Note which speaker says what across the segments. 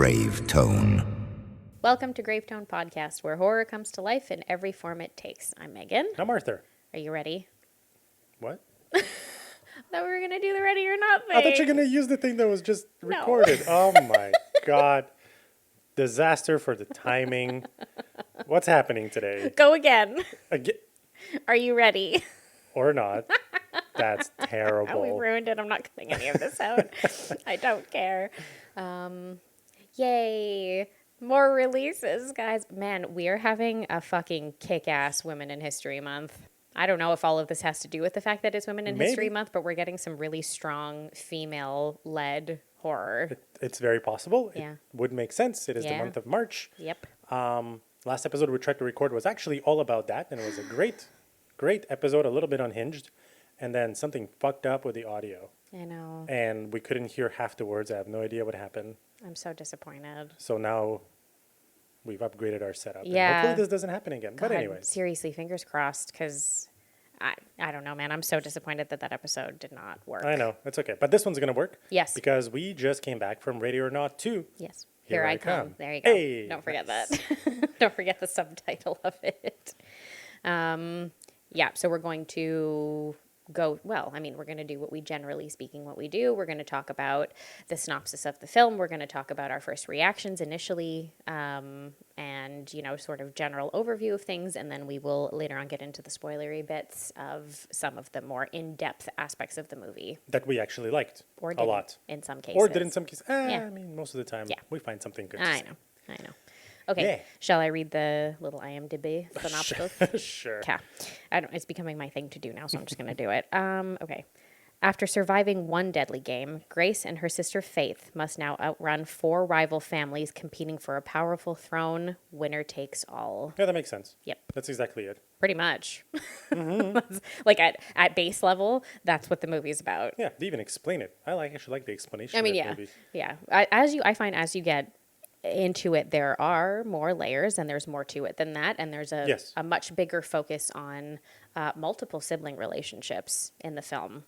Speaker 1: Grave Tone.
Speaker 2: Welcome to Gravetone Podcast, where horror comes to life in every form it takes. I'm Meaghan.
Speaker 3: I'm Arthur.
Speaker 2: Are you ready?
Speaker 3: What?
Speaker 2: Thought we were going to do the ready or not thing.
Speaker 3: I thought you were going to use the thing that was just recorded. Oh my God. Disaster for the timing. What's happening today?
Speaker 2: Go again.
Speaker 3: Again?
Speaker 2: Are you ready?
Speaker 3: Or not. That's
Speaker 2: We
Speaker 3: terrible.
Speaker 2: ruined it. I'm not cutting any of this out. I don't care. Yay. More releases, guys. Man, we are having a fucking kick-ass Women in History Month. I don't know if all of this has to do with the fact that it's Women in History Month, but we're getting some really strong female-led horror.
Speaker 3: It's very possible.
Speaker 2: Yeah.
Speaker 3: It would make sense. It is the month of March.
Speaker 2: Yep.
Speaker 3: Last episode we tried to record was actually all about that, and it was a great episode, a little bit unhinged, and then something fucked up with the audio.
Speaker 2: I know.
Speaker 3: And we couldn't hear half the words. I have no idea what happened.
Speaker 2: I'm so disappointed.
Speaker 3: So now we've upgraded our setup.
Speaker 2: Yeah.
Speaker 3: And hopefully this doesn't happen again.
Speaker 2: God,
Speaker 3: But anyways.
Speaker 2: seriously, fingers crossed, because I don't know, man. I'm so disappointed that episode did not work.
Speaker 3: I know. It's okay. But this one's going to work.
Speaker 2: Yes.
Speaker 3: Because we just came back from Ready or Not 2.
Speaker 2: Yes.
Speaker 3: Here
Speaker 2: Here
Speaker 3: I
Speaker 2: I come.
Speaker 3: come.
Speaker 2: There you go.
Speaker 3: Hey,
Speaker 2: Don't forget
Speaker 3: nice.
Speaker 2: that. Don't forget the subtitle of it. Yeah, so we're going to we're going to do what we generally speaking what we do. We're going to talk about the synopsis of the film. We're going to talk about our first reactions initially, and, sort of general overview of things. And then we will later on get into the spoilery bits of some of the more in-depth aspects of the movie.
Speaker 3: That we actually liked
Speaker 2: Or
Speaker 3: a
Speaker 2: didn't,
Speaker 3: lot.
Speaker 2: in some cases.
Speaker 3: Or did in some cases.
Speaker 2: Yeah.
Speaker 3: I mean, most of the time
Speaker 2: Yeah.
Speaker 3: we find something good to
Speaker 2: I
Speaker 3: say.
Speaker 2: know. Okay,
Speaker 3: Yeah.
Speaker 2: shall I read the little IMDb synopsis?
Speaker 3: Sure.
Speaker 2: Okay. It's becoming my thing to do now, so I'm just going to do it. Okay. After surviving one deadly game, Grace and her sister Faith must now outrun 4 rival families competing for a powerful throne. Winner takes all.
Speaker 3: Yeah, that makes sense.
Speaker 2: Yep.
Speaker 3: That's exactly it.
Speaker 2: Pretty much. That's, like at base level, that's what the movie's about.
Speaker 3: Yeah, they even explain it. I actually like the explanation
Speaker 2: I mean,
Speaker 3: of the
Speaker 2: yeah.
Speaker 3: movie.
Speaker 2: I find as you get into it, there are more layers and there's more to it than that. And there's a much bigger focus on multiple sibling relationships in the film,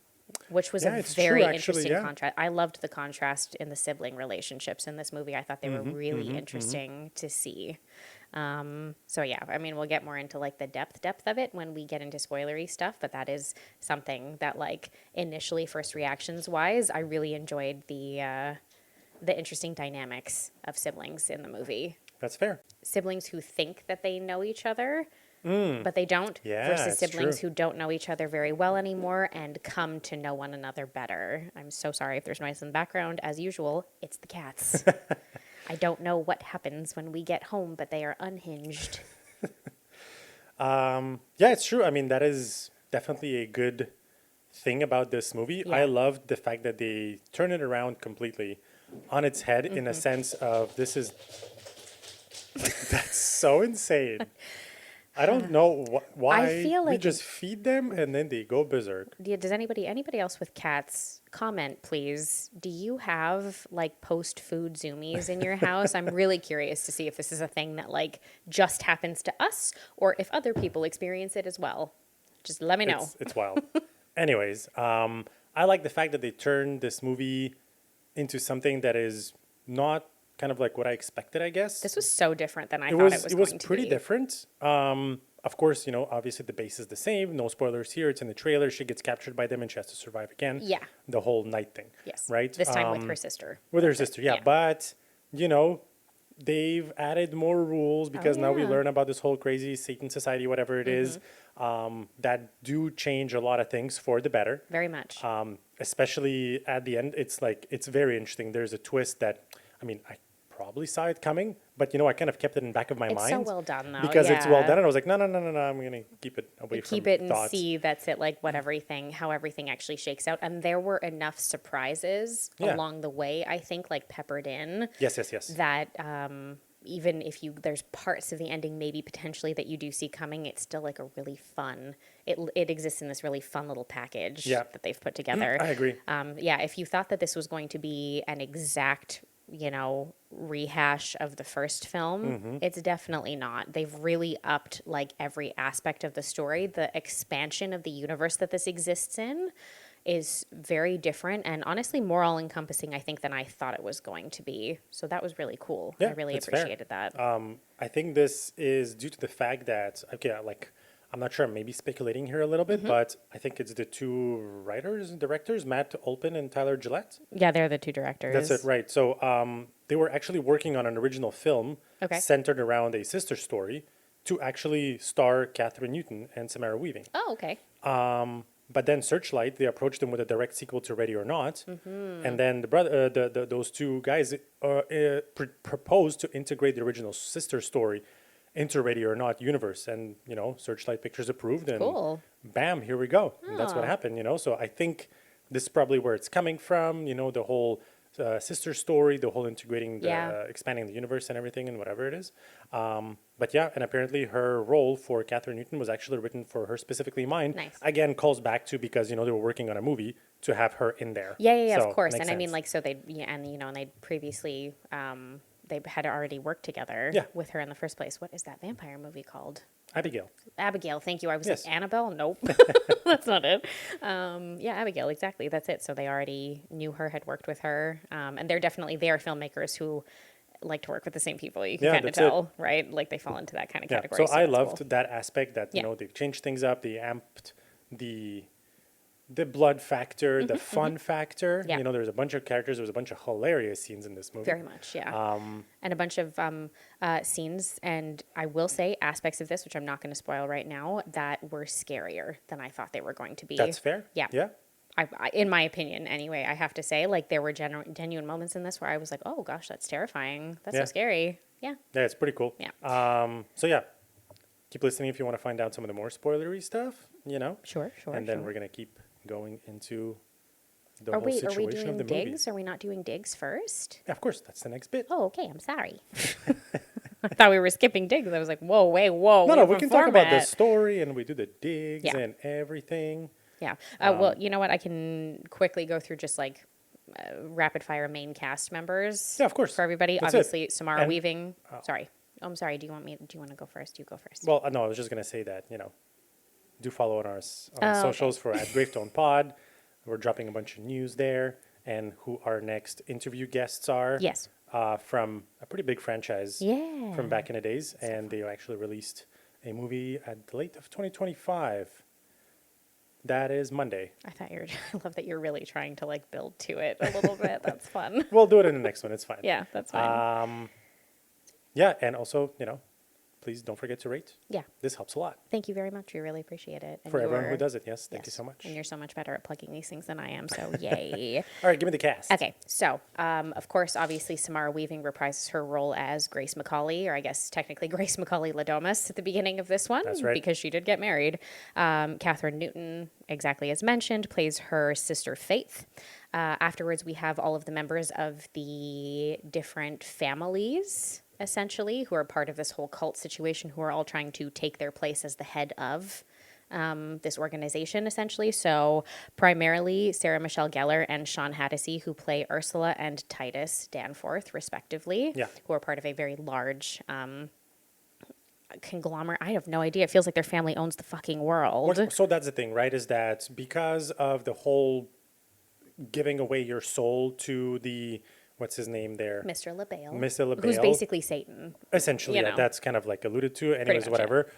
Speaker 2: which was a very interesting contrast. I loved the contrast in the sibling relationships in this movie. I thought they were really interesting to see. So yeah, I mean, we'll get more into like the depth of it when we get into spoilery stuff, but that is something that like initially first reactions wise, I really enjoyed the interesting dynamics of siblings in the movie.
Speaker 3: That's fair.
Speaker 2: Siblings who think that they know each other, but they don't, versus siblings who don't know each other very well anymore and come to know one another better. I'm so sorry if there's noise in the background. As usual, it's the cats. I don't know what happens when we get home, but they are unhinged.
Speaker 3: Yeah, it's true. I mean, that is definitely a good thing about this movie.
Speaker 2: Yeah.
Speaker 3: I loved the fact that they turn it around completely on its head in a sense of this is that's so insane. I don't know why
Speaker 2: I feel
Speaker 3: we
Speaker 2: like
Speaker 3: just feed them and then they go berserk.
Speaker 2: Does anybody else with cats comment, please? Do you have like post-food zoomies in your house? I'm really curious to see if this is a thing that like just happens to us or if other people experience it as well. Just let me know.
Speaker 3: It's wild. Anyways, I like the fact that they turned this movie into something that is not kind of like what I expected, I guess.
Speaker 2: This was so different than I thought it was
Speaker 3: It was
Speaker 2: going to
Speaker 3: pretty
Speaker 2: be.
Speaker 3: different. Of course, obviously the base is the same. No spoilers here. It's in the trailer. She gets captured by them and she has to survive again.
Speaker 2: Yeah.
Speaker 3: The whole night thing.
Speaker 2: Yes.
Speaker 3: Right?
Speaker 2: This time with her sister.
Speaker 3: With her sister, yeah.
Speaker 2: Yeah.
Speaker 3: But, they've added more rules because now we
Speaker 2: yeah.
Speaker 3: learn about this whole crazy Satan society, whatever it is,
Speaker 2: Mm-hmm.
Speaker 3: that do change a lot of things for the better.
Speaker 2: Very much.
Speaker 3: Especially at the end, it's very interesting. There's a twist that, I probably saw it coming, but I kind of kept it in the back of my
Speaker 2: It's
Speaker 3: mind.
Speaker 2: so well done, though.
Speaker 3: Because it's well
Speaker 2: yeah.
Speaker 3: done, and I was like, no, I'm gonna keep it away from
Speaker 2: Keep it and
Speaker 3: thoughts.
Speaker 2: see that's it, like how everything actually shakes out. And there were enough surprises along the way, I think, like peppered in.
Speaker 3: Yes.
Speaker 2: That even if there's parts of the ending maybe potentially that you do see coming, it's still like a really fun, it exists in this really fun little package that they've put together.
Speaker 3: I agree.
Speaker 2: If you thought that this was going to be an exact, rehash of the first film, it's definitely not. They've really upped like every aspect of the story. The expansion of the universe that this exists in is very different and honestly more all-encompassing, I think, than I thought it was going to be. So that was really cool.
Speaker 3: Yeah,
Speaker 2: I really
Speaker 3: that's fair.
Speaker 2: appreciated that.
Speaker 3: I think this is due to the fact that, okay, like, I'm not sure, I'm maybe speculating here a little bit, but I think it's the two writers and directors, Olpin and Tyler Gillett.
Speaker 2: Yeah, they're the two directors.
Speaker 3: That's it, right. So they were actually working on an original film centered around a sister story to actually star Catherine Newton and Samara Weaving.
Speaker 2: Oh, okay.
Speaker 3: But then Searchlight, they approached them with a direct sequel to Ready or Not, and then those two guys proposed to integrate the original sister story into Ready or Not universe, and Searchlight Pictures approved, and
Speaker 2: Cool.
Speaker 3: bam, here we go. And that's what happened. So I think this is probably where it's coming from. The whole sister story, the whole integrating, expanding the universe and everything, and whatever it is. But yeah, and apparently her role for Catherine Newton was actually written for her specifically in mind.
Speaker 2: Nice.
Speaker 3: Again, calls back to because they were working on a movie to have her in there.
Speaker 2: Yeah,
Speaker 3: So,
Speaker 2: of course.
Speaker 3: makes
Speaker 2: And I mean,
Speaker 3: sense.
Speaker 2: like, so and they previously, they had already worked together with her in the first place. What is that vampire movie called?
Speaker 3: Abigail.
Speaker 2: Abigail, thank you. I was
Speaker 3: Yes.
Speaker 2: like, Annabelle? Nope. That's not it. Yeah, Abigail, exactly. That's it. So they already knew her, had worked with her. And they are filmmakers who like to work with the same people. You can kind of
Speaker 3: that's it.
Speaker 2: tell, right? Like they fall into that kind of
Speaker 3: Yeah.
Speaker 2: category.
Speaker 3: So I
Speaker 2: that's
Speaker 3: loved
Speaker 2: cool.
Speaker 3: that aspect that
Speaker 2: Yeah.
Speaker 3: they've changed things up, they amped the blood factor, the fun factor.
Speaker 2: Yeah.
Speaker 3: There's a bunch of characters. There was a bunch of hilarious scenes in this movie.
Speaker 2: Very much, yeah. And a bunch of scenes, and I will say aspects of this, which I'm not going to spoil right now, that were scarier than I thought they were going to be.
Speaker 3: That's fair.
Speaker 2: Yeah.
Speaker 3: Yeah.
Speaker 2: I, in my opinion, anyway, I have to say, like, there were genuine moments in this where I was like, oh, gosh, that's terrifying. That's
Speaker 3: Yeah.
Speaker 2: so scary. Yeah.
Speaker 3: Yeah, it's pretty cool.
Speaker 2: Yeah.
Speaker 3: So yeah, keep listening if you want to find out some of the more spoilery stuff.
Speaker 2: Sure.
Speaker 3: And then we're gonna keep going into the
Speaker 2: Are
Speaker 3: whole
Speaker 2: we
Speaker 3: situation
Speaker 2: doing
Speaker 3: of the movie.
Speaker 2: digs? Are we not doing digs first?
Speaker 3: Yeah, of course, that's the next bit.
Speaker 2: Oh, okay. I'm sorry. I thought we were skipping digs. I was like, whoa, wait, whoa.
Speaker 3: No, we
Speaker 2: have a
Speaker 3: can talk about the
Speaker 2: format.
Speaker 3: story and we do the digs
Speaker 2: Yeah.
Speaker 3: and everything.
Speaker 2: Yeah. Well, you know what? I can quickly go through just like rapid fire main cast members.
Speaker 3: Yeah, of course.
Speaker 2: For everybody.
Speaker 3: That's it.
Speaker 2: Obviously, Samara
Speaker 3: And-
Speaker 2: Weaving. Sorry. Oh, I'm sorry. Do you want to go first? You go first.
Speaker 3: Well, no, I was just gonna say that do follow on our
Speaker 2: Oh,
Speaker 3: socials for at Gravetone Pod. We're dropping a bunch of news there, and who our next interview guests are.
Speaker 2: Yes.
Speaker 3: From a pretty big franchise.
Speaker 2: Yeah.
Speaker 3: From back in the days, and they actually released a movie at the late of 2025. That is Monday.
Speaker 2: I love that you're really trying to like build to it a little bit. That's fun.
Speaker 3: We'll do it in the next one. It's fine.
Speaker 2: Yeah, that's fine.
Speaker 3: Yeah, and also, please don't forget to rate.
Speaker 2: Yeah.
Speaker 3: This helps a lot.
Speaker 2: Thank you very much. We really appreciate it. And
Speaker 3: For everyone who
Speaker 2: you're-
Speaker 3: does it, yes. Thank you
Speaker 2: yes,
Speaker 3: so much.
Speaker 2: And you're so much better at plugging these things than I am, so yay.
Speaker 3: All right, give me the cast.
Speaker 2: Okay, so, of course, obviously, Samara Weaving reprises her role as Grace Macaulay, or I guess technically Grace Macaulay Ladomas at the beginning of this one.
Speaker 3: That's right.
Speaker 2: Because she did get married. Catherine Newton, exactly as mentioned, plays her sister Faith. Afterwards, we have all of the members of the different families, essentially, who are part of this whole cult situation, who are all trying to take their place as the head of this organization, essentially. So primarily Sarah Michelle Gellar and Sean Hattasey, who play Ursula and Titus Danforth, respectively,
Speaker 3: Yeah.
Speaker 2: who are part of a very large conglomerate. I have no idea. It feels like their family owns the fucking world.
Speaker 3: So that's the thing, right? Is that because of the whole giving away your soul to the, what's his name there?
Speaker 2: Mr. LaBelle.
Speaker 3: Mr. LaBelle.
Speaker 2: Who's basically Satan.
Speaker 3: Essentially,
Speaker 2: you
Speaker 3: yeah,
Speaker 2: know.
Speaker 3: that's kind of like alluded to. Anyways,
Speaker 2: much,
Speaker 3: whatever.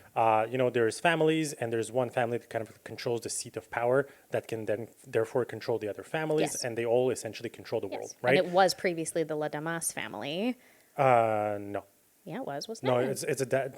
Speaker 3: There's families, and there's one family that kind of controls the seat of power that can then therefore control the other families,
Speaker 2: Yes.
Speaker 3: and they all essentially control the world,
Speaker 2: Yes.
Speaker 3: right?
Speaker 2: And it was previously the La Damas family.
Speaker 3: No.
Speaker 2: Yeah, it was, wasn't
Speaker 3: No,
Speaker 2: it?
Speaker 3: it's a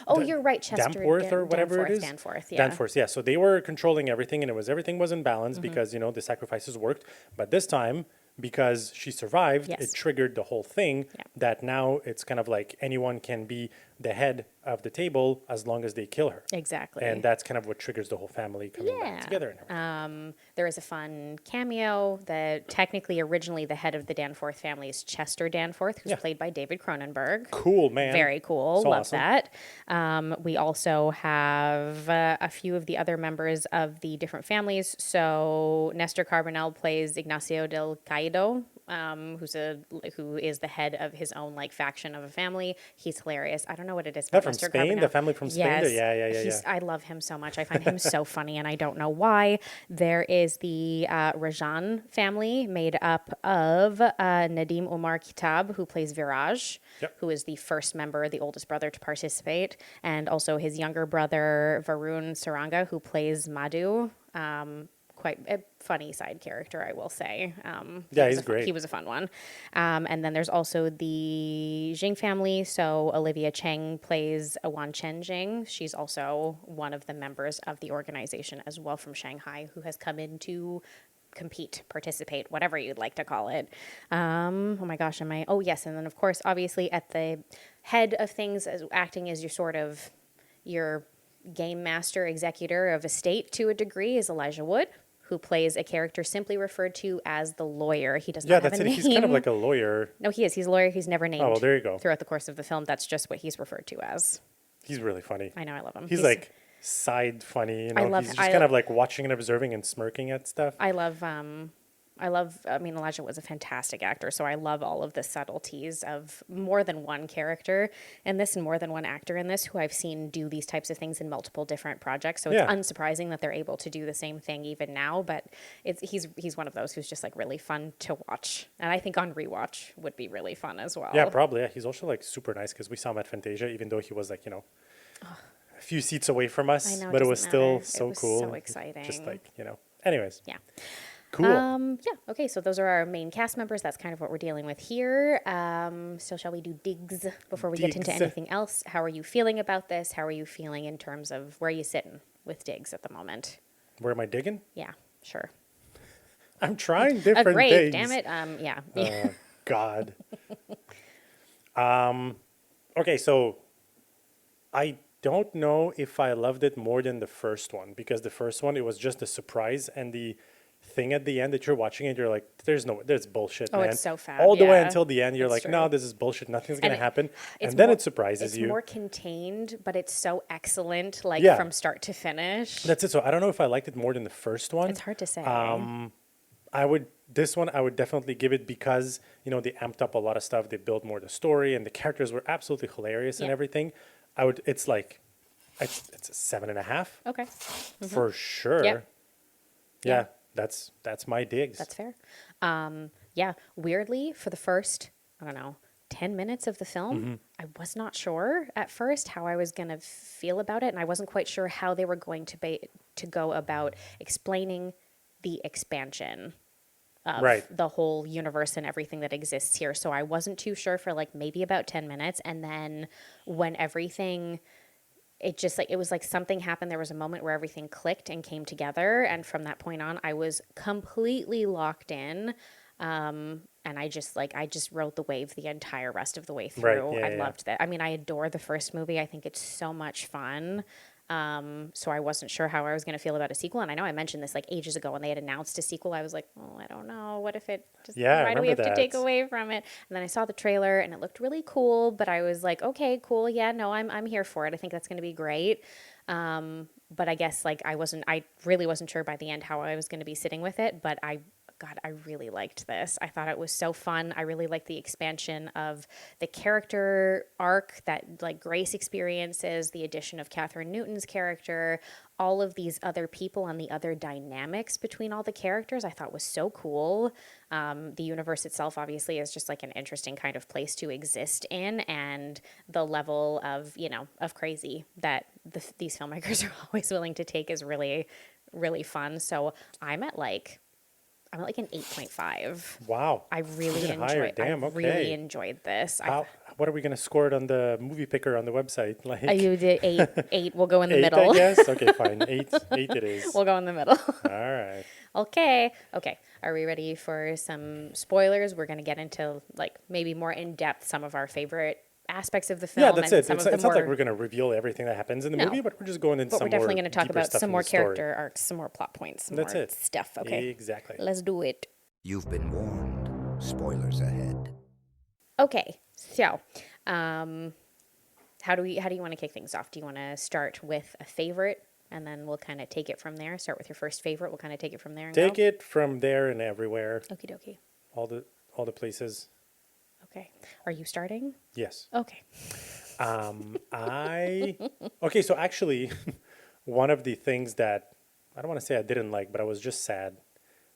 Speaker 2: Oh, you're right, Chester.
Speaker 3: Danforth or whatever it is.
Speaker 2: Danforth, yeah.
Speaker 3: Danforth, yeah. So they were controlling everything, and everything was in balance
Speaker 2: Mm-hmm.
Speaker 3: because the sacrifices worked. But this time, because she survived,
Speaker 2: Yes.
Speaker 3: it triggered the whole thing.
Speaker 2: Yeah.
Speaker 3: That now it's kind of like anyone can be the head of the table as long as they kill her.
Speaker 2: Exactly.
Speaker 3: And that's kind of what triggers the whole family coming
Speaker 2: Yeah.
Speaker 3: back together. And everything.
Speaker 2: There is a fun cameo that technically originally the head of the Danforth family is Chester Danforth, who's
Speaker 3: Yeah.
Speaker 2: played by David Cronenberg.
Speaker 3: Cool, man.
Speaker 2: Very cool.
Speaker 3: So
Speaker 2: Love
Speaker 3: awesome.
Speaker 2: that. We also have a few of the other members of the different families. So Nestor Carbonell plays Ignacio del Caido, who is the head of his own like faction of a family. He's hilarious. I don't know what it is
Speaker 3: That
Speaker 2: about
Speaker 3: from
Speaker 2: Mr.
Speaker 3: Spain,
Speaker 2: Carbonell.
Speaker 3: the family from Spain.
Speaker 2: Yes.
Speaker 3: Yeah.
Speaker 2: I love him so much. I find him so funny, and I don't know why. There is the Rajan family made up of Nadim Omar Kitab, who plays Viraj, who is the first member, the oldest brother to participate, and also his younger brother Varun Saranga, who plays Madhu. Quite a funny side character, I will say.
Speaker 3: He's great.
Speaker 2: He was a fun one. And then there's also the Jing family. So Olivia Cheng plays Awan Chen Jing. She's also one of the members of the organization as well from Shanghai, who has come in to compete, participate, whatever you'd like to call it. Oh my gosh, oh yes. And then of course, obviously at the head of things, as acting as your game master executor of a state to a degree, is Elijah Wood, who plays a character simply referred to as the lawyer. He does not have a name.
Speaker 3: He's kind of like a lawyer.
Speaker 2: No, he is. He's a lawyer. He's never named.
Speaker 3: Oh, well, there you go.
Speaker 2: Throughout the course of the film, that's just what he's referred to as.
Speaker 3: He's really funny.
Speaker 2: I know, I love him.
Speaker 3: He's like side funny, you know. He's just kind of like watching and observing and smirking at stuff.
Speaker 2: I mean, Elijah was a fantastic actor, so I love all of the subtleties of more than one character in this and more than one actor in this who I've seen do these types of things in multiple different projects. So it's unsurprising that they're able to do the same thing even now, but he's one of those who's just like really fun to watch. And I think on rewatch would be really fun as well.
Speaker 3: Yeah, probably. Yeah. He's also like super nice because we saw him at Fantasia, even though he was like, you know, a few seats away from us,
Speaker 2: I know,
Speaker 3: but it was still
Speaker 2: so
Speaker 3: cool.
Speaker 2: So exciting.
Speaker 3: Just like, you know, anyways.
Speaker 2: Yeah.
Speaker 3: Cool.
Speaker 2: Yeah. Okay. So those are our main cast members. That's kind of what we're dealing with here. So shall we do digs before we get into anything else? How are you feeling about this? How are you feeling in terms of where are you sitting with digs at the moment?
Speaker 3: Where am I digging?
Speaker 2: Yeah. Sure.
Speaker 3: I'm trying different
Speaker 2: A grave,
Speaker 3: digs.
Speaker 2: damn it. Yeah.
Speaker 3: God. Okay. So I don't know if I loved it more than the first one, because the first one, it was just a surprise, and the thing at the end that you're watching it, you're like, there's bullshit, man.
Speaker 2: It's so fast.
Speaker 3: All the way until the end, you're
Speaker 2: It's
Speaker 3: like,
Speaker 2: true.
Speaker 3: no, this is bullshit. Nothing's going to happen. And then it surprises you.
Speaker 2: It's more contained, but it's so excellent, like from start to finish.
Speaker 3: That's it. So I don't know if I liked it more than the first one.
Speaker 2: It's hard to say.
Speaker 3: This one I would definitely give it because, you know, they amped up a lot of stuff. They built more the story, and the characters were absolutely hilarious and everything. It's like, it's a 7.5.
Speaker 2: Okay.
Speaker 3: For sure.
Speaker 2: Yep.
Speaker 3: Yeah. That's my digs.
Speaker 2: That's fair. Yeah. Weirdly, for the first, I don't know, 10 minutes of the film, I was not sure at first how I was going to feel about it. And I wasn't quite sure how they were going to go about explaining the expansion of the whole universe and everything that exists here. So I wasn't too sure for like maybe about 10 minutes. And then when everything, it just like, it was like something happened. There was a moment where everything clicked and came together. And from that point on, I was completely locked in. And I just rode the wave the entire rest of the way through. I loved that. I mean, I adore the first movie. I think it's so much fun. So I wasn't sure how I was going to feel about a sequel. And I know I mentioned this like ages ago when they had announced a sequel. I was like, oh, I don't know. What if it just, why do we have to take away from it? And then I saw the trailer and it looked really cool, but I was like, okay, cool. Yeah, no, I'm here for it. I think that's going to be great. But I guess like I really wasn't sure by the end how I was going to be sitting with it, but God, I really liked this. I thought it was so fun. I really liked the expansion of the character arc that like Grace experiences, the addition of Catherine Newton's character, all of these other people and the other dynamics between all the characters I thought was so cool. The universe itself obviously is just like an interesting kind of place to exist in, and the level of, of crazy that these filmmakers are always willing to take is really, really fun. So I'm at like an 8.5.
Speaker 3: Wow.
Speaker 2: I really enjoyed this.
Speaker 3: What are we going to score it on the movie picker on the website? Like
Speaker 2: you did 8. 8. We'll go in the
Speaker 3: 8,
Speaker 2: middle.
Speaker 3: I guess. Okay, fine. 8 it is.
Speaker 2: We'll go in the middle.
Speaker 3: All right.
Speaker 2: Okay. Are we ready for some spoilers? We're going to get into like maybe more in depth some of our favorite aspects of the film.
Speaker 3: Yeah, that's it. It's not like we're going to reveal everything that happens in the movie, but we're just going into some more. But we're definitely going to talk about
Speaker 2: some more character arcs, some more plot points, some more stuff. Okay.
Speaker 3: Exactly.
Speaker 2: Let's do it.
Speaker 1: You've been warned. Spoilers ahead.
Speaker 2: Okay. So, how do you want to kick things off? Do you want to start with a favorite, and then we'll kind of take it from there? Start with your first favorite. We'll kind of take it from there. And
Speaker 3: take it from there and everywhere.
Speaker 2: Okie dokie.
Speaker 3: all the places.
Speaker 2: Okay. Are you starting?
Speaker 3: Yes.
Speaker 2: Okay.
Speaker 3: Okay, so actually, one of the things that I don't want to say I didn't like, but I was just sad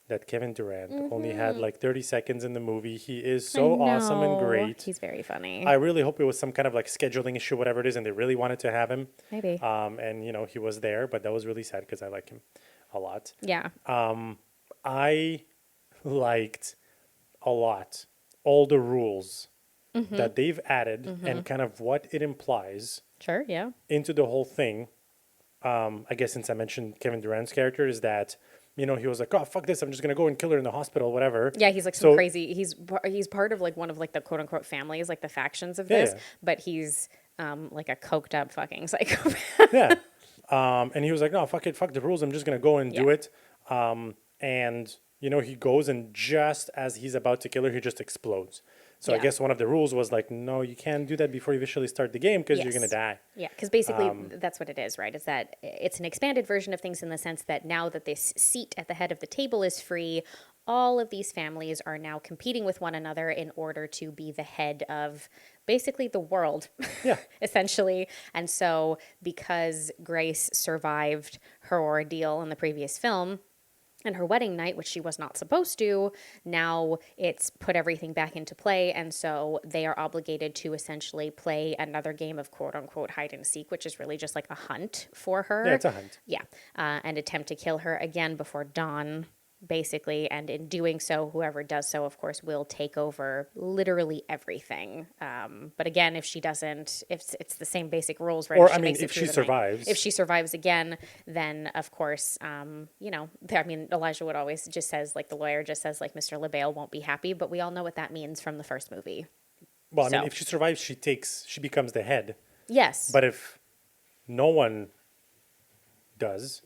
Speaker 3: that Kevin Durant only had like 30 seconds in the movie. He is so awesome and great.
Speaker 2: He's very funny.
Speaker 3: I really hope it was some kind of like scheduling issue, whatever it is, and they really wanted to have him.
Speaker 2: Maybe.
Speaker 3: And he was there, but that was really sad because I like him a lot.
Speaker 2: Yeah.
Speaker 3: I liked a lot all the rules that they've added and kind of what it implies
Speaker 2: Sure. Yeah.
Speaker 3: into the whole thing. I guess since I mentioned Kevin Durant's character is that, he was like, oh, fuck this. I'm just going to go and kill her in the hospital, whatever.
Speaker 2: Yeah, he's like some crazy. He's part of like one of like the quote unquote families, like the factions of this, but he's like a coked up fucking psychopath.
Speaker 3: Yeah. And he was like, no, fuck it. Fuck the rules. I'm just going to go and do it. And, he goes and just as he's about to kill her, he just explodes. So I guess one of the rules was like, no, you can't do that before you officially start the game because you're going to die.
Speaker 2: Yeah, because basically that's what it is, right? Is that it's an expanded version of things in the sense that now that this seat at the head of the table is free, all of these families are now competing with one another in order to be the head of basically the world, essentially. And so because Grace survived her ordeal in the previous film, and her wedding night, which she was not supposed to, now it's put everything back into play. And so they are obligated to essentially play another game of quote unquote hide and seek, which is really just like a hunt for her.
Speaker 3: Yeah, it's a hunt.
Speaker 2: Yeah. And attempt to kill her again before dawn, basically. And in doing so, whoever does so, of course, will take over literally everything. But again, if she doesn't, if it's the same basic rules, right?
Speaker 3: Or, if she survives.
Speaker 2: If she survives again, then of course, Elijah Wood always just says, like the lawyer just says, like, Mr. LaBelle won't be happy, but we all know what that means from the first movie.
Speaker 3: Well, if she survives, she becomes the head.
Speaker 2: Yes.
Speaker 3: But if no one does,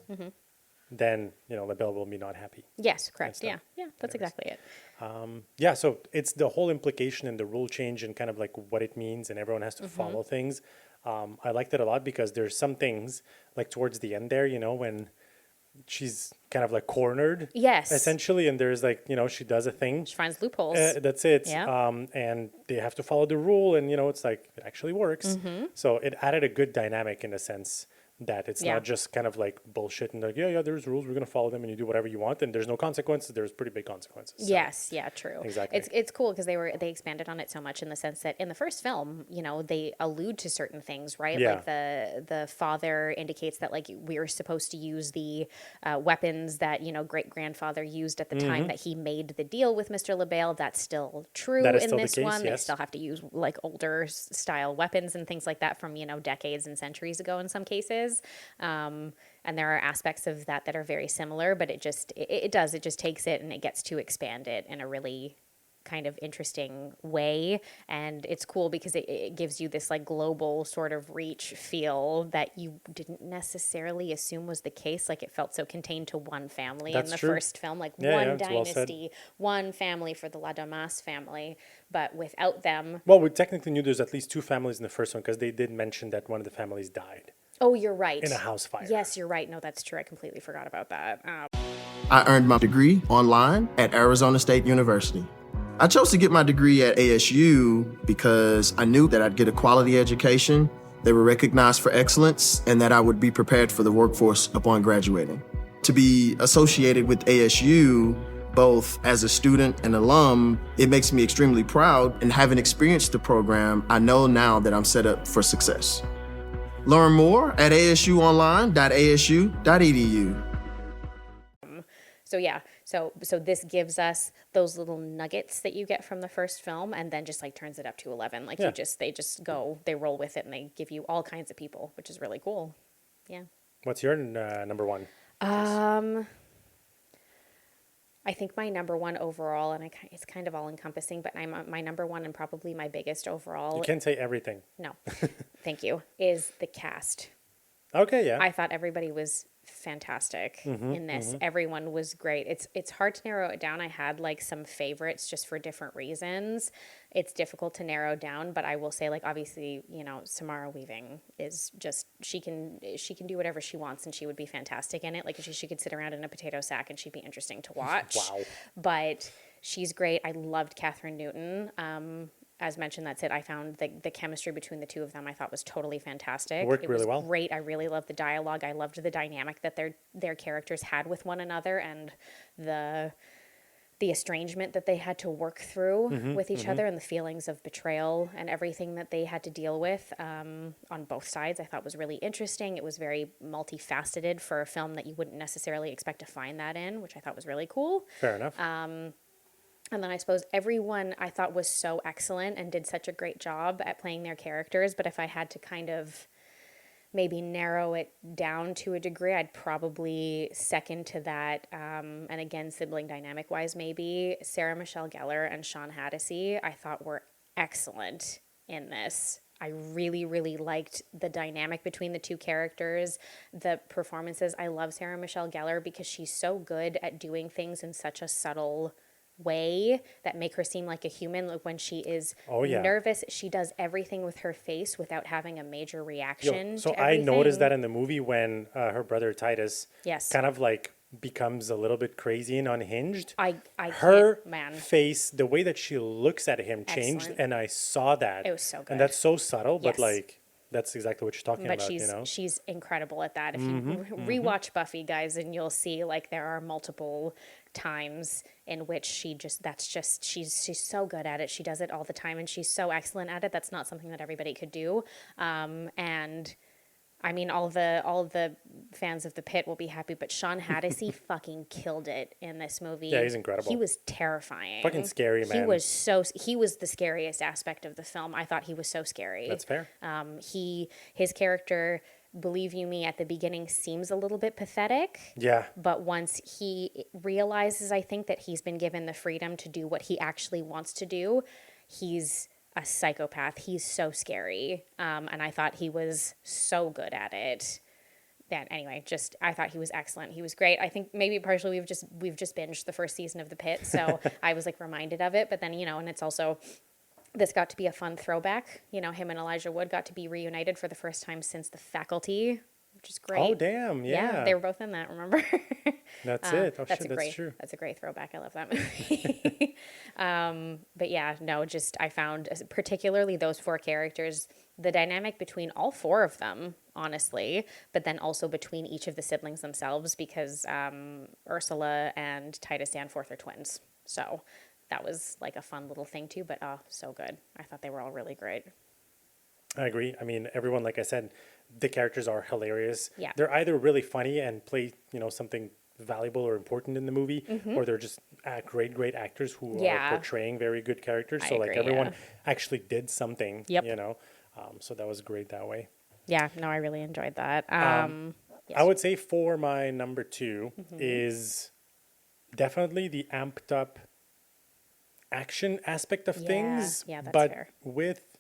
Speaker 3: then, LaBelle will be not happy.
Speaker 2: Yes, correct. Yeah, that's exactly it.
Speaker 3: So it's the whole implication and the rule change and kind of like what it means and everyone has to follow things. I liked it a lot because there's some things like towards the end there, when she's kind of like cornered.
Speaker 2: Yes.
Speaker 3: Essentially. And there's like, she does a thing.
Speaker 2: She finds loopholes.
Speaker 3: That's it.
Speaker 2: Yeah.
Speaker 3: And they have to follow the rule and, it's like, it actually works. So it added a good dynamic in a sense that it's not just kind of like bullshit and like, there's rules, we're going to follow them and you do whatever you want and there's no consequences. There's pretty big consequences. So.
Speaker 2: Yes, yeah, true.
Speaker 3: Exactly.
Speaker 2: It's cool because they expanded on it so much in the sense that in the first film, they allude to certain things, right?
Speaker 3: Yeah.
Speaker 2: Like the father indicates that like we're supposed to use the weapons that, great grandfather used at the time that he made the deal with Mr. LaBelle. That's still true in
Speaker 3: still
Speaker 2: this
Speaker 3: the case,
Speaker 2: one.
Speaker 3: yes.
Speaker 2: They still have to use like older style weapons and things like that from, decades and centuries ago in some cases. And there are aspects of that are very similar, but it just takes it and it gets to expand it in a really kind of interesting way. And it's cool because it gives you this like global sort of reach feel that you didn't necessarily assume was the case. Like it felt so contained to one family in the first film, like one dynasty, one family for the La Damas family, but without them.
Speaker 3: Well, we technically knew there's at least two families in the first one because they did mention that one of the families died.
Speaker 2: Oh, you're right.
Speaker 3: In a house fire.
Speaker 2: Yes, you're right. No, that's true. I completely forgot about that.
Speaker 4: I earned my degree online at Arizona State University. I chose to get my degree at ASU because I knew that I'd get a quality education, they were recognized for excellence, and that I would be prepared for the workforce upon graduating. To be associated with ASU, both as a student and alum, it makes me extremely proud, and having experienced the program, I know now that I'm set up for success. Learn more at asuonline.asu.edu.
Speaker 2: So this gives us those little nuggets that you get from the first film, and then just like turns it up to 11. Like they just roll with it, and they give you all kinds of people, which is really cool. Yeah.
Speaker 3: What's your number one?
Speaker 2: I think my number one overall, and it's kind of all encompassing, but my number one and probably my biggest overall.
Speaker 3: You can't say everything.
Speaker 2: No, thank you. Is the cast.
Speaker 3: Okay, yeah.
Speaker 2: I thought everybody was fantastic in this. Everyone was great. It's hard to narrow it down. I had like some favorites just for different reasons. It's difficult to narrow down, but I will say like obviously, Samara Weaving is just she can do whatever she wants and she would be fantastic in it. Like she could sit around in a potato sack and she'd be interesting to watch.
Speaker 3: Wow.
Speaker 2: But she's great. I loved Catherine Newton. As mentioned, that's it. I found the chemistry between the two of them I thought was totally fantastic.
Speaker 3: Worked really well.
Speaker 2: Great. I really loved the dialogue. I loved the dynamic that their characters had with one another, and the estrangement that they had to work through with each other, and the feelings of betrayal and everything that they had to deal with on both sides, I thought was really interesting. It was very multifaceted for a film that you wouldn't necessarily expect to find that in, which I thought was really cool.
Speaker 3: Fair enough.
Speaker 2: And then I suppose everyone I thought was so excellent and did such a great job at playing their characters. But if I had to kind of maybe narrow it down to a degree, I'd probably second to that. And again, sibling dynamic wise, maybe Sarah Michelle Gellar and Sean Hattie, I thought were excellent in this. I really, really liked the dynamic between the two characters, the performances. I love Sarah Michelle Gellar because she's so good at doing things in such a subtle way that make her seem like a human. Like when she is nervous, she does everything with her face without having a major reaction.
Speaker 3: So
Speaker 2: to
Speaker 3: I
Speaker 2: everything.
Speaker 3: noticed that in the movie when her brother Titus
Speaker 2: Yes.
Speaker 3: kind of like becomes a little bit crazy and unhinged.
Speaker 2: Her
Speaker 3: face, the way that she looks at him changed.
Speaker 2: Excellent.
Speaker 3: And I saw that.
Speaker 2: It was so good.
Speaker 3: And that's so subtle, but
Speaker 2: Yes.
Speaker 3: like that's exactly what you're talking
Speaker 2: But
Speaker 3: about,
Speaker 2: she's incredible at that. If you rewatch Buffy, guys, and you'll see like there are multiple times in which she's so good at it. She does it all the time, and she's so excellent at it. That's not something that everybody could do. And I mean, all the fans of The Pit will be happy, but Sean Hattie fucking killed it in this movie.
Speaker 3: Yeah, he's incredible.
Speaker 2: He was terrifying.
Speaker 3: Fucking scary, man.
Speaker 2: He was the scariest aspect of the film. I thought he was so scary.
Speaker 3: That's fair.
Speaker 2: His character, believe you me, at the beginning seems a little bit pathetic.
Speaker 3: Yeah.
Speaker 2: But once he realizes, I think, that he's been given the freedom to do what he actually wants to do, he's a psychopath. He's so scary. And I thought he was so good at it. That anyway, I thought he was excellent. He was great. I think maybe partially we've just binged the first season of The Pit, so I was like reminded of it. But then, and it's also, this got to be a fun throwback. Him and Elijah Wood got to be reunited for the first time since The Faculty, which is great.
Speaker 3: Oh, damn. Yeah.
Speaker 2: They were both in that, remember?
Speaker 3: That's it. Oh,
Speaker 2: that's
Speaker 3: shit, that's true.
Speaker 2: That's a great throwback. I love that movie. But yeah, no, I found particularly those four characters, the dynamic between all four of them, honestly, but then also between each of the siblings themselves, because Ursula and Titus Danforth are twins. So that was like a fun little thing too, but so good. I thought they were all really great.
Speaker 3: I agree. I mean, everyone, like I said, the characters are hilarious.
Speaker 2: Yeah.
Speaker 3: They're either really funny and play, something valuable or important in the movie, or they're just great actors who are portraying very good characters. So like everyone actually did something, so that was great that way.
Speaker 2: Yeah, no, I really enjoyed that.
Speaker 3: Yes. I would say for my number 2 is definitely the amped up action aspect of things.
Speaker 2: Yeah, that's
Speaker 3: but
Speaker 2: fair.
Speaker 3: With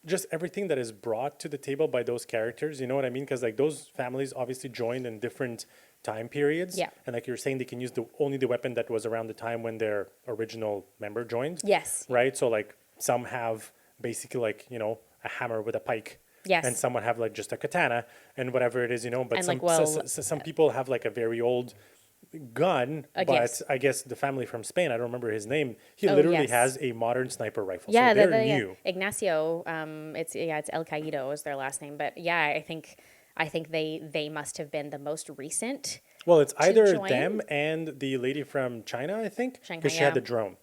Speaker 3: just everything that is brought to the table by those characters, you know what I mean? Because like those families obviously joined in different time periods. Yeah. And like you're saying, they can use only the weapon that was around the time when their original member joined.
Speaker 2: Yes.
Speaker 3: Right? So like some have basically like, a hammer with a pike.
Speaker 2: Yes.
Speaker 3: And some would have like just a katana and whatever it is, but
Speaker 2: and
Speaker 3: some people have like a very old gun, but I guess the family from Spain, I don't remember his name, he literally has a modern sniper rifle.
Speaker 2: Yeah,
Speaker 3: so they're new.
Speaker 2: Ignacio, it's El Caído is their last name, but yeah, I think they must have been the most recent.
Speaker 3: Well, it's either them and the lady from China, I think, because she had the drone.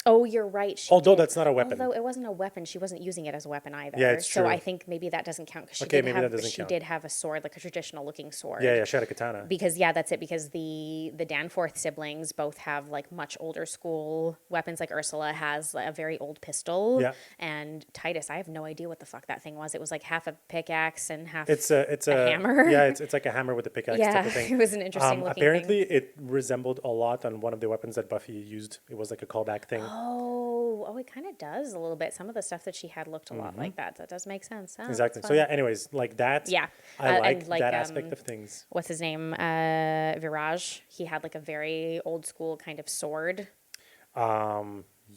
Speaker 2: Oh, you're right.
Speaker 3: Although that's not a weapon.
Speaker 2: Although it wasn't a weapon, she wasn't using it as a weapon either.
Speaker 3: Yeah, it's true.
Speaker 2: So I think maybe that doesn't count because she did have a sword, like a traditional looking sword.
Speaker 3: Yeah, she had a katana.
Speaker 2: Because that's it. Because the Danforth siblings both have like much older school weapons. Like Ursula has a very old pistol. Yeah. And Titus, I have no idea what the fuck that thing was. It was like half a pickaxe and half a hammer.
Speaker 3: Yeah, it's like a hammer with a pickaxe type of thing.
Speaker 2: It was an interesting looking
Speaker 3: apparently
Speaker 2: thing.
Speaker 3: It resembled a lot on one of the weapons that Buffy used. It was like a callback thing.
Speaker 2: Oh, it kind of does a little bit. Some of the stuff that she had looked a lot like that. That does make sense. Oh,
Speaker 3: exactly. So yeah, anyways, like that.
Speaker 2: Yeah.
Speaker 3: I like that aspect of things.
Speaker 2: What's his name? Viraj. He had like a very old school kind of sword.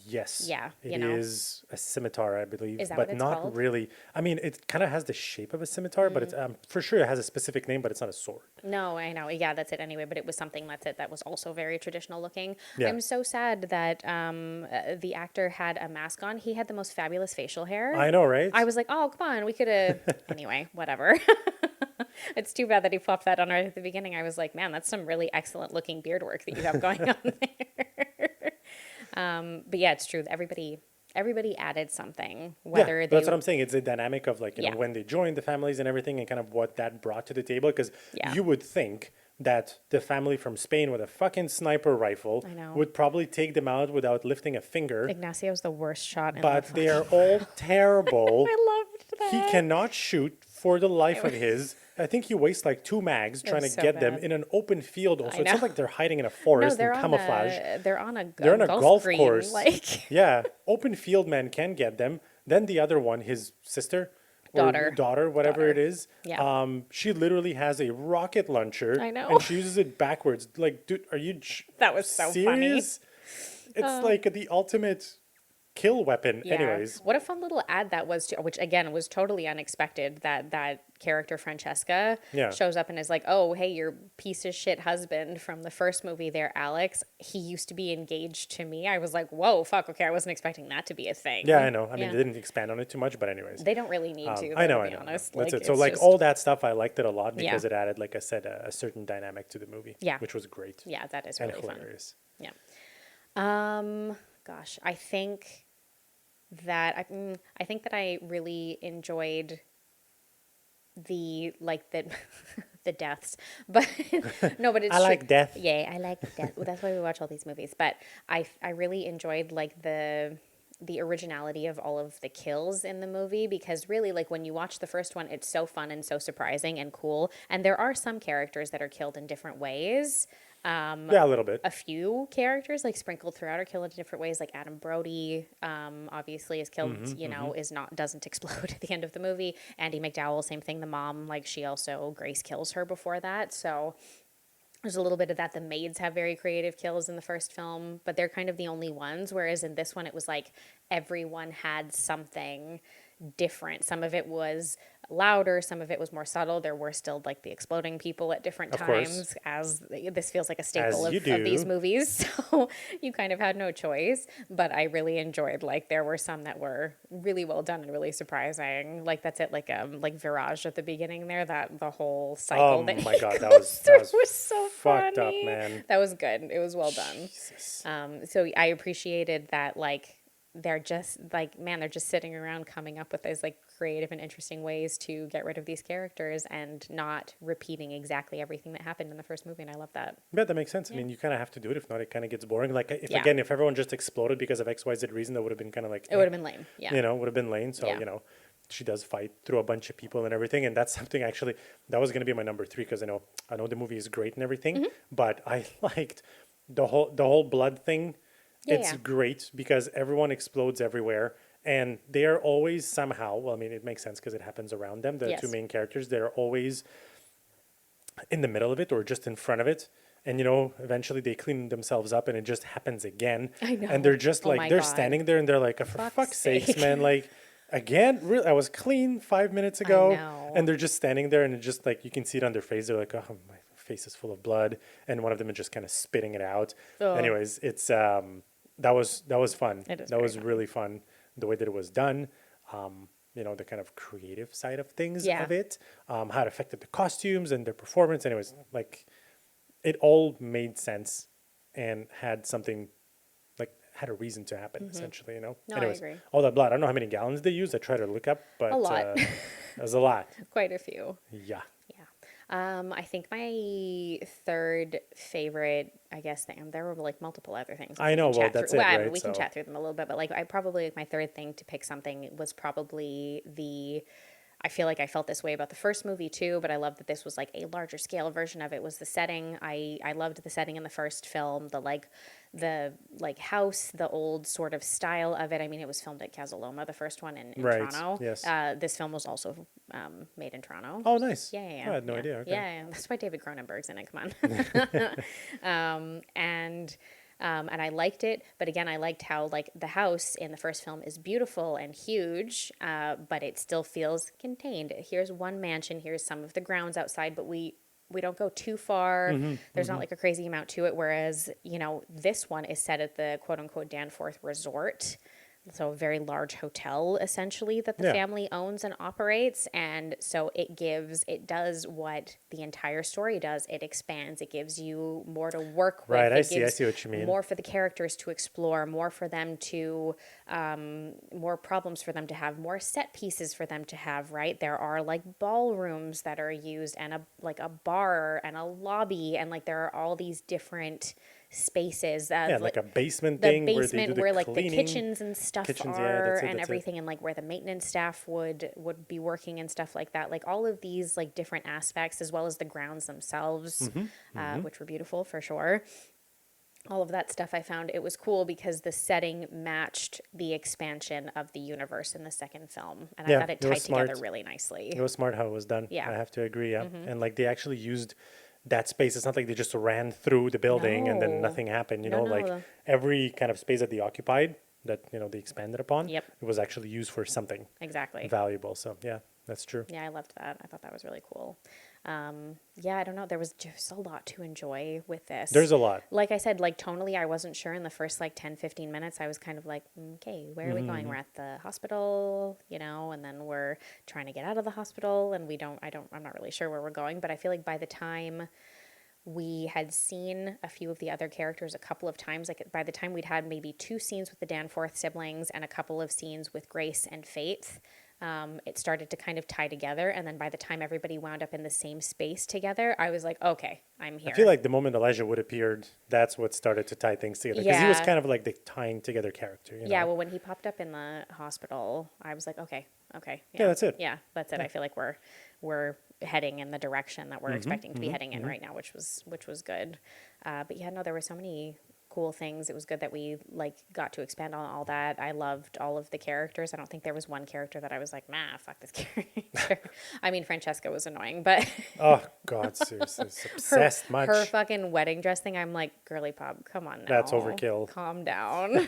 Speaker 3: Yes.
Speaker 2: Yeah,
Speaker 3: It is a scimitar, I believe,
Speaker 2: Is that
Speaker 3: but
Speaker 2: what it's
Speaker 3: not
Speaker 2: called?
Speaker 3: really. I mean, it kind of has the shape of a scimitar, but it's for sure it has a specific name, but it's not a sword.
Speaker 2: No, I know. Yeah, that's it anyway. But it was something that was also very traditional looking.
Speaker 3: Yeah.
Speaker 2: I'm so sad that the actor had a mask on. He had the most fabulous facial hair.
Speaker 3: I know, right?
Speaker 2: I was like, oh, come on, we could have. Anyway, whatever. It's too bad that he popped that on right at the beginning. I was like, man, that's some really excellent looking beard work that you have going on there. But yeah, it's true. Everybody added something. Whether
Speaker 3: Yeah,
Speaker 2: they
Speaker 3: that's what I'm saying. It's a dynamic of like, you
Speaker 2: Yeah.
Speaker 3: know, when they joined the families and everything and kind of what that brought to the table. Because
Speaker 2: Yeah.
Speaker 3: you would think that the family from Spain with a fucking sniper rifle
Speaker 2: I know.
Speaker 3: would probably take them out without lifting a finger.
Speaker 2: Ignacio's the worst shot in
Speaker 3: But
Speaker 2: the
Speaker 3: they are all terrible.
Speaker 2: I loved that.
Speaker 3: He cannot shoot for the life of his. I think he wastes like 2 mags trying to
Speaker 2: was so
Speaker 3: get them
Speaker 2: bad.
Speaker 3: in an open field. Also,
Speaker 2: I
Speaker 3: it's not
Speaker 2: know.
Speaker 3: like they're hiding in a forest
Speaker 2: they're
Speaker 3: in camouflage.
Speaker 2: They're on a
Speaker 3: golf
Speaker 2: green,
Speaker 3: course.
Speaker 2: Like
Speaker 3: Yeah, open field man can get them. Then the other one, his sister, or
Speaker 2: Daughter.
Speaker 3: whatever it is.
Speaker 2: Yeah.
Speaker 3: She literally has a rocket launcher.
Speaker 2: I know.
Speaker 3: And she uses it backwards. Like, dude, are you
Speaker 2: That was so funny.
Speaker 3: serious? It's like the ultimate kill weapon.
Speaker 2: yeah.
Speaker 3: Anyways,
Speaker 2: What a fun little ad that was, which again was totally unexpected. That character Francesca
Speaker 3: Yeah.
Speaker 2: shows up and is like, "Oh, hey, your piece of shit husband from the first movie there, Alex. He used to be engaged to me." I was like, "Whoa, fuck, okay, I wasn't expecting that to be a thing."
Speaker 3: yeah, I know. I mean,
Speaker 2: Yeah.
Speaker 3: they didn't expand on it too much, but anyways.
Speaker 2: They don't really need to.
Speaker 3: I know,
Speaker 2: to
Speaker 3: I
Speaker 2: be
Speaker 3: know.
Speaker 2: honest.
Speaker 3: That's it.
Speaker 2: Like,
Speaker 3: So
Speaker 2: it's
Speaker 3: like
Speaker 2: just-
Speaker 3: all that stuff, I liked it a lot because
Speaker 2: Yeah.
Speaker 3: it added, like I said, a certain dynamic to the movie.
Speaker 2: Yeah.
Speaker 3: Which was great.
Speaker 2: Yeah, that is
Speaker 3: And
Speaker 2: really fun.
Speaker 3: hilarious.
Speaker 2: Yeah. Gosh, I think I really enjoyed the the deaths, but no, but it's
Speaker 3: I
Speaker 2: true.
Speaker 3: like death.
Speaker 2: Yeah, I like death. Well, that's why we watch all these movies. But I really enjoyed like the originality of all of the kills in the movie, because really, like, when you watch the first one, it's so fun and so surprising and cool, and there are some characters that are killed in different ways.
Speaker 3: Yeah, a little bit.
Speaker 2: A few characters like sprinkled throughout are killed in different ways. Like Adam Brody, obviously is killed. Doesn't explode at the end of the movie. Andie MacDowell, same thing. The mom, like, she also Grace kills her before that. So there's a little bit of that. The maids have very creative kills in the first film, but they're kind of the only ones. Whereas in this one, it was like everyone had something different. Some of it was louder, some of it was more subtle. There were still like the exploding people at different
Speaker 3: Of course.
Speaker 2: times, as this feels like a staple
Speaker 3: As you
Speaker 2: of these
Speaker 3: do.
Speaker 2: movies. So you kind of had no choice. But I really enjoyed, like, there were some that were really well done and really surprising. Like that's it, like Virage at the beginning there, that the whole cycle
Speaker 3: Oh
Speaker 2: that
Speaker 3: my
Speaker 2: he
Speaker 3: God, that
Speaker 2: goes through
Speaker 3: was
Speaker 2: so
Speaker 3: fucked
Speaker 2: funny.
Speaker 3: up, man.
Speaker 2: That was good. It was well done.
Speaker 3: Jesus.
Speaker 2: So I appreciated that, like, they're just like, man, they're just sitting around coming up with those like creative and interesting ways to get rid of these characters and not repeating exactly everything that happened in the first movie. And I love that.
Speaker 3: Yeah, that makes sense. I mean, you kind of have to do it. If not, it kind of gets boring. Like,
Speaker 2: Yeah.
Speaker 3: if everyone just exploded because of XYZ reason, that would have been kind of like,
Speaker 2: It would have been lame. Yeah.
Speaker 3: you know, would have been lame. So,
Speaker 2: Yeah.
Speaker 3: you know, she does fight through a bunch of people and everything. And that's something actually, that was going to be my number 3, because I know the movie is great and everything,
Speaker 2: Mm-hmm.
Speaker 3: but I liked the whole blood thing.
Speaker 2: Yeah,
Speaker 3: It's
Speaker 2: yeah.
Speaker 3: great because everyone explodes everywhere. And they are always somehow, well, I mean, it makes sense because it happens around them. The
Speaker 2: Yes.
Speaker 3: two main characters, they're always in the middle of it or just in front of it. And, you know, eventually they clean themselves up and it just happens again.
Speaker 2: I know.
Speaker 3: And they're just
Speaker 2: Oh
Speaker 3: like,
Speaker 2: my
Speaker 3: they're
Speaker 2: God.
Speaker 3: standing there and they're like, for
Speaker 2: Fuck's
Speaker 3: fuck's sakes,
Speaker 2: sake.
Speaker 3: man. Like, again, really, I was clean 5 minutes ago.
Speaker 2: know.
Speaker 3: And they're just standing there and it just like, you can see it on their face. They're like, oh, my face is full of blood. And one of them is just kind of spitting it out.
Speaker 2: Ugh.
Speaker 3: Anyways, it's, that was fun.
Speaker 2: It is
Speaker 3: That
Speaker 2: very
Speaker 3: was
Speaker 2: fun.
Speaker 3: really fun. The way that it was done. You know, the kind of creative side of things
Speaker 2: Yeah.
Speaker 3: of it, how it affected the costumes and their performance. Anyways, like, it all made sense and had something, like, had a reason to happen, essentially, you know?
Speaker 2: No, I
Speaker 3: Anyways,
Speaker 2: agree.
Speaker 3: all that blood. I don't know how many gallons they used. I tried to look up, but
Speaker 2: A lot.
Speaker 3: it was a lot.
Speaker 2: Quite a few.
Speaker 3: Yeah.
Speaker 2: Yeah. I think my third favorite, I guess, there were like multiple other things.
Speaker 3: I know,
Speaker 2: We can
Speaker 3: well,
Speaker 2: chat
Speaker 3: that's
Speaker 2: through.
Speaker 3: it,
Speaker 2: Well, I mean,
Speaker 3: right?
Speaker 2: we can
Speaker 3: So-
Speaker 2: chat through them a little bit, but like my third thing to pick something was probably I feel like I felt this way about the first movie too, but I love that this was like a larger scale version of it. Was the setting. I loved the setting in the first film, the house, the old sort of style of it. I mean, it was filmed at Casaloma, the first one in
Speaker 3: Right,
Speaker 2: Toronto.
Speaker 3: yes.
Speaker 2: This film was also made in Toronto.
Speaker 3: Oh, nice.
Speaker 2: Yeah.
Speaker 3: I had no idea. Okay.
Speaker 2: Yeah, that's why David Cronenberg's in it. Come on. And And I liked it. But again, I liked how like the house in the first film is beautiful and huge, but it still feels contained. Here's one mansion. Here's some of the grounds outside, but we don't go too far. There's not like a crazy amount to it. Whereas, this one is set at the quote unquote Danforth Resort. So a very large hotel, essentially, that the family owns and operates. And so it does what the entire story does. It expands. It gives you more to work with.
Speaker 3: Right, I see what you mean.
Speaker 2: More for the characters to explore, more for them to, more problems for them to have, more set pieces for them to have, right? There are like ballrooms that are used and a bar and a lobby. And like there are all these different spaces,
Speaker 3: like a basement
Speaker 2: the
Speaker 3: thing
Speaker 2: basement
Speaker 3: where
Speaker 2: like the kitchens and stuff are, and everything,
Speaker 3: it.
Speaker 2: and like where the maintenance staff would be working and stuff like that. Like all of these like different aspects, as well as the grounds themselves, which were beautiful for sure. All of that stuff, I found it was cool because the setting matched the expansion of the universe in the second film, and I thought it tied together really nicely.
Speaker 3: It was smart how it was done. I have to agree. And like they actually used that space. It's not like they just ran through the building and then nothing happened. Like every kind of space that they occupied, that they expanded upon, it was actually used for something valuable. So yeah, that's true.
Speaker 2: Yeah, I loved that. I thought that was really cool. I don't know. There was just a lot to enjoy with this.
Speaker 3: There's a lot.
Speaker 2: Like I said, like tonally, I wasn't sure in the first like 10, 15 minutes. I was kind of like, okay, where are we going? We're at the hospital, and then we're trying to get out of the hospital, and I'm not really sure where we're going, but I feel like by the time we had seen a few of the other characters a couple of times, like by the time we'd had maybe 2 scenes with the Danforth siblings and a couple of scenes with Grace and Faith, it started to kind of tie together. And then by the time everybody wound up in the same space together, I was like, okay, I'm here.
Speaker 3: I feel like the moment Elijah Wood appeared, that's what started to tie things together. Because he was kind of like the tying together character.
Speaker 2: Yeah, well, when he popped up in the hospital, I was like, okay.
Speaker 3: Yeah, that's it.
Speaker 2: Yeah, that's it. I feel like we're heading in the direction that we're expecting to be heading in right now, which was good. But yeah, no, there were so many cool things. It was good that we got to expand on all that. I loved all of the characters. I don't think there was one character that I was like, nah, fuck this character. I mean, Francesca was annoying, but
Speaker 3: oh God, seriously, obsessed
Speaker 2: her fucking wedding dress thing. I'm like, girly pop, come on now.
Speaker 3: That's overkill.
Speaker 2: Calm down.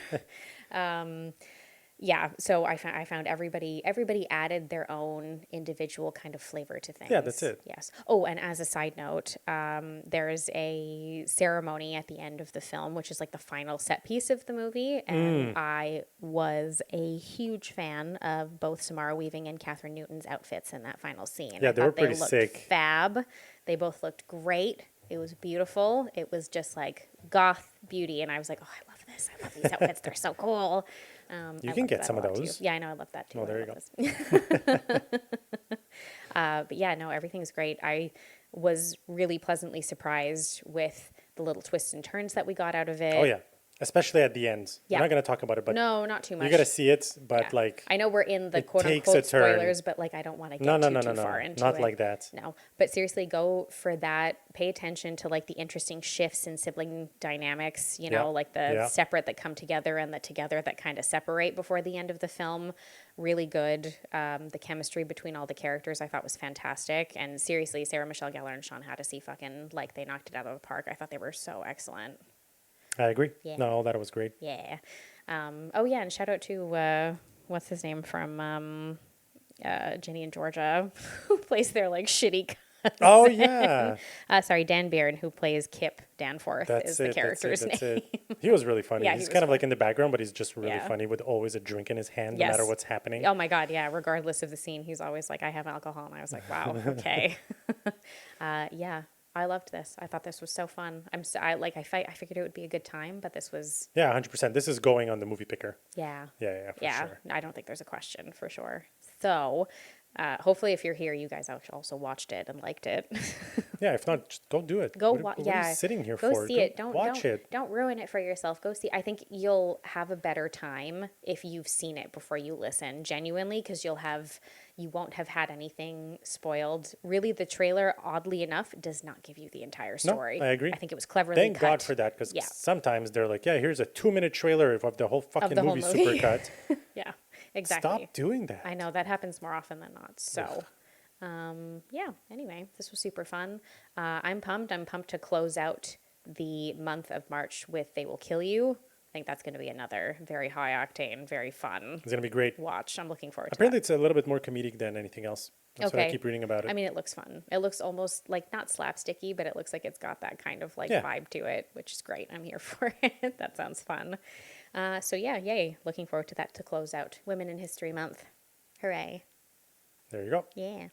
Speaker 2: Yeah, so I found everybody added their own individual kind of flavor to things.
Speaker 3: Yeah, that's it.
Speaker 2: Yes. Oh, and as a side note, there's a ceremony at the end of the film, which is like the final set piece of the movie, and I was a huge fan of both Samara Weaving and Catherine Newton's outfits in that final scene.
Speaker 3: Yeah, they were pretty sick.
Speaker 2: Fab. They both looked great. It was beautiful. It was just like goth beauty, and I was like, oh, I love this. I love these outfits. They're so cool.
Speaker 3: You can get some of those.
Speaker 2: Too. Yeah, I know. I love that too.
Speaker 3: Oh, there you go.
Speaker 2: But yeah, no, everything's great. I was really pleasantly surprised with the little twists and turns that we got out of it.
Speaker 3: Oh, yeah. Especially at the end.
Speaker 2: Yeah.
Speaker 3: We're not going to talk about it, but
Speaker 2: no, not too much.
Speaker 3: You got to see it, but
Speaker 2: I know we're in the quote unquote spoilers, but I don't want to get too far into it.
Speaker 3: Not like that.
Speaker 2: No, but seriously, go for that. Pay attention to the interesting shifts in sibling dynamics. The separate that come together and the together that kind of separate before the end of the film. Really good. The chemistry between all the characters I thought was fantastic. And seriously, Sarah Michelle Gellar and Sean Hattasy they knocked it out of the park. I thought they were so excellent.
Speaker 3: I agree.
Speaker 2: Yeah.
Speaker 3: No, all that was great.
Speaker 2: Yeah. And shout out to what's his name from Ginny and Georgia, who plays their shitty cousin.
Speaker 3: Oh yeah.
Speaker 2: Dan Byrne, who plays Kip Danforth, is the character's name.
Speaker 3: He was really funny.
Speaker 2: Yeah,
Speaker 3: he's kind of in the background, but he's just really funny with always a drink in his hand, no matter what's happening.
Speaker 2: Oh my God, yeah. Regardless of the scene, he's always like, I have alcohol, and I was like, wow, okay. Yeah. I loved this. I thought this was so fun. I figured it would be a good time, but this was
Speaker 3: 100%. This is going on the movie picker.
Speaker 2: Yeah.
Speaker 3: Yeah, for sure.
Speaker 2: I don't think there's a question for sure. So, hopefully, if you're here, you guys also watched it and liked it.
Speaker 3: Yeah, if not, just go do it.
Speaker 2: What are you
Speaker 3: sitting here
Speaker 2: go
Speaker 3: for?
Speaker 2: See it. Don't
Speaker 3: watch it.
Speaker 2: Don't ruin it for yourself. Go see. I think you'll have a better time if you've seen it before you listen. Genuinely, because you won't have had anything spoiled. Really, the trailer, oddly enough, does not give you the entire story.
Speaker 3: No, I agree.
Speaker 2: I think it was cleverly
Speaker 3: Thank
Speaker 2: cut.
Speaker 3: God for that, because sometimes they're like, yeah, here's a 2-minute trailer of the whole fucking movie supercut.
Speaker 2: Yeah, exactly.
Speaker 3: Stop doing that.
Speaker 2: I know, that happens more often than not. So, anyway, this was super fun. I'm pumped. I'm pumped to close out the month of March with They Will Kill You. I think that's going to be another very high octane, very fun.
Speaker 3: It's going to be great.
Speaker 2: Watch. I'm looking forward to
Speaker 3: Apparently,
Speaker 2: that.
Speaker 3: it's a little bit more comedic than anything else. That's what I keep reading about it.
Speaker 2: I mean, it looks fun. It looks almost like not slapsticky, but it looks like it's got that kind of like vibe to it, which is great. I'm here for it. That sounds fun. So yeah, yay. Looking forward to that to close out Women in History Month. Hooray.
Speaker 3: There you go.
Speaker 2: Yeah.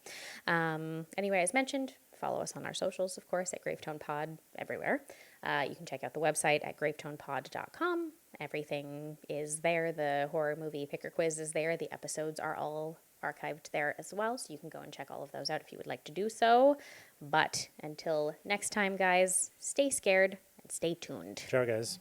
Speaker 2: Anyway, as mentioned, follow us on our socials, of course, at Gravetone Pod everywhere. You can check out the website at gravetonepod.com. Everything is there. The horror movie picker quiz is there. The episodes are all archived there as well, so you can go and check all of those out if you would like to do so. But until next time, guys, stay scared and stay tuned.
Speaker 3: Ciao, guys.